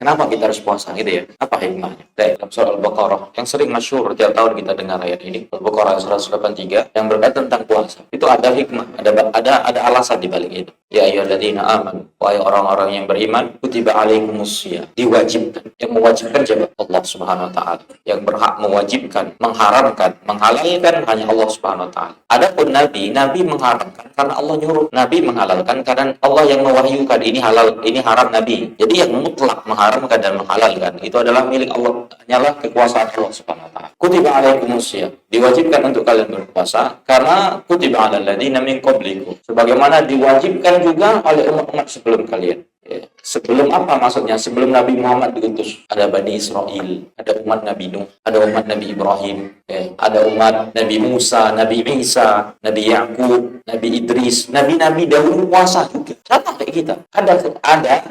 Kenapa kita harus puasa gitu ya? Apa hikmahnya? Dalam surah Al-Baqarah yang sering masyhur tiap tahun kita dengar ayat ini, Al-Baqarah 183 yang berkaitan tentang puasa. Itu ada hikmah, ada alasan di balik itu. Ya ayyuhalladzina amanu, wahai orang-orang yang beriman, kutiba alaikumusiyam, diwajibkan. Yang mewajibkan siapa? Allah Subhanahu wa taala. Yang berhak mewajibkan, mengharamkan, menghalalkan hanya Allah Subhanahu wa taala. Adapun Nabi mengharamkan karena Allah nyuruh. Nabi menghalalkan karena Allah yang mewahyukan ini halal, ini haram Nabi. Jadi yang mutlak mengharamkan dan menghalalkan itu adalah milik Allah, hanyalah kekuasaan Allah Subhanahu wa taala. Kutiba alaikumusiyam, diwajibkan untuk kalian berpuasa karena kutiba alal ladzina min qablikum. Sebagaimana diwajibkan juga oleh umat-umat sebelum kalian. Ya. Sebelum apa maksudnya? Sebelum Nabi Muhammad diutus, ada Bani Israel, ada umat Nabi Nuh, ada umat Nabi Ibrahim, ya. Ada umat Nabi Musa, Nabi Isa, Nabi Yakub, Nabi Idris, Nabi-Nabi dahulu puasa juga. Sama kayak kita. Ada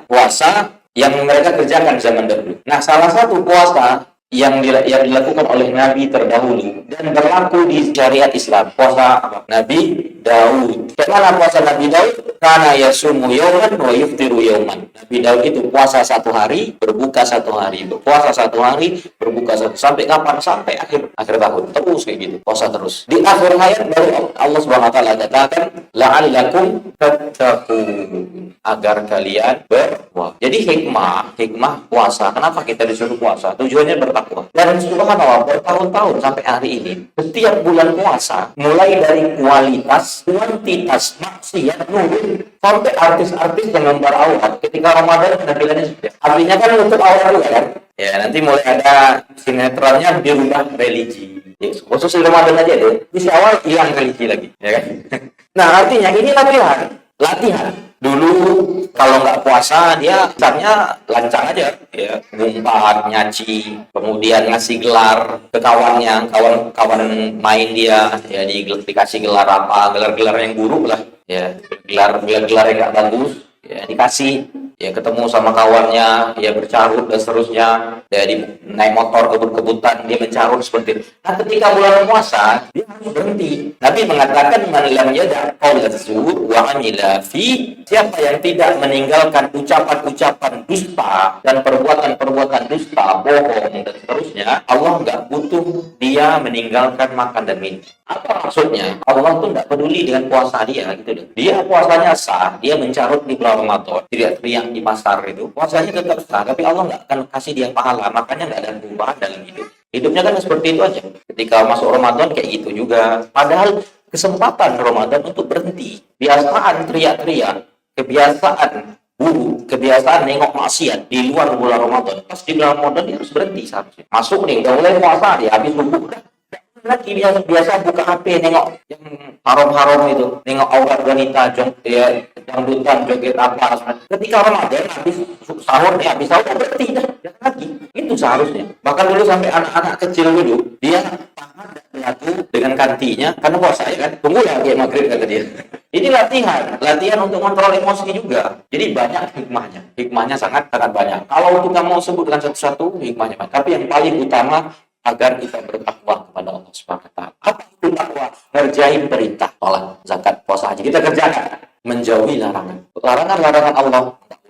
puasa yang mereka kerjakan zaman dahulu. Nah, salah satu puasa yang dilakukan oleh Nabi terdahulu dan berlaku di syariat Islam, puasa apa? Nabi Daud. Bagaimana puasa Nabi Daud? Karena yasumu yauman wa yuftiru yauman. Nabi Daud itu puasa satu hari, berbuka satu hari, berpuasa satu hari, berbuka satu. Sampai kapan? Sampai akhir tahun. Terus kayak gitu, puasa terus. Di akhir hayat baru Allah Subhanahu wa taala katakan la'allakum tattaqun, agar kalian berpuasa. Jadi hikmah puasa. Kenapa kita disuruh puasa? Tujuannya bertakwa. Dan subhanallah, bertahun-tahun sampai hari ini, setiap bulan puasa, mulai dari kuantitas maksiat nurun sampai artis-artis yang gambar aurat ketika Ramadan penampilannya sudah. Artinya kan untuk aurat juga kan? Ya, nanti mulai ada sinetronnya dirubah religi. Ya, khusus di Ramadan aja deh. Di awal hilang religi lagi, ya kan? Nah, artinya ini latihan. Dulu kalau nggak puasa dia misalnya lancang aja, ya, ngumpat, nyaci, kemudian ngasih gelar ke kawannya, kawan main dia, ya dikasih gelar apa, gelar-gelar yang buruk lah, ya, gelar yang nggak bagus, ya dikasih, ya ketemu sama kawannya, ya bercarut dan seterusnya, ya naik motor kebut-kebutan, dia mencarut seperti itu. Nah, ketika bulan puasa dia harus berhenti. Nabi mengatakan man lam yada' qaula zur wa amila fi, siapa yang tidak meninggalkan ucapan-ucapan dusta dan perbuatan-perbuatan dusta, bohong dan seterusnya, Allah nggak butuh dia meninggalkan makan dan minum. Apa maksudnya? Allah tuh nggak peduli dengan puasa dia gitu deh. Dia puasanya sah, dia mencarut di bulan Ramadan, teriak-teriak di pasar itu, puasanya tetap sah, tapi Allah nggak akan kasih dia pahala, makanya nggak ada perubahan dalam hidup. Hidupnya kan seperti itu aja. Ketika masuk Ramadan kayak gitu juga. Padahal kesempatan Ramadan untuk berhenti. Kebiasaan teriak-teriak, kebiasaan buruk, kebiasaan nengok maksiat di luar bulan Ramadan. Pas di bulan Ramadan dia harus berhenti seharusnya. Masuk nih, udah mulai puasa, dia habis subuh udah lagi biasa buka HP nengok yang haram-haram itu, nengok aurat wanita, ya dangdutan, joget apa. Ketika Ramadan habis sahur nih, habis sahur berhenti dah, jangan lagi. Itu seharusnya. Bahkan dulu sampai anak-anak kecil dulu, dia tangan dan menyatu dengan kantinya karena puasa ya kan. Tunggu ya kayak maghrib kata dia. Ini latihan untuk kontrol emosi juga. Jadi banyak hikmahnya. Hikmahnya sangat banyak. Kalau kita mau sebutkan satu-satu hikmahnya, tapi yang paling utama agar kita bertakwa kepada Allah Subhanahu wa taala. Apa itu takwa? Ngerjain perintah, sholat, zakat, puasa, haji kita kerjakan. Menjauhi larangan. Larangan Allah.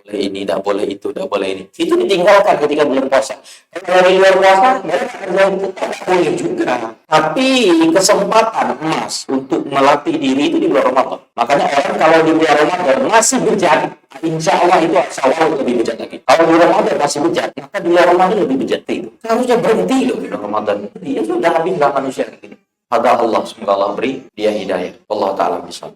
Tidak boleh ini, tidak boleh itu, tidak boleh ini. Itu ditinggalkan ketika bulan puasa. Kalau di luar puasa, mereka kerjain itu tidak boleh juga. Tapi kesempatan emas untuk melatih diri itu di bulan Ramadan. Makanya orang kalau di bulan Ramadan masih bejat, insya Allah itu Syawal lebih bejat lagi. Kalau di Ramadan masih bejat, maka di luar Ramadan lebih bejat itu. Harusnya berhenti loh di Ramadan. Dia sudah habislah manusia ini. Ada Allah, semoga Allah beri dia hidayah. Allah Ta'ala bisa.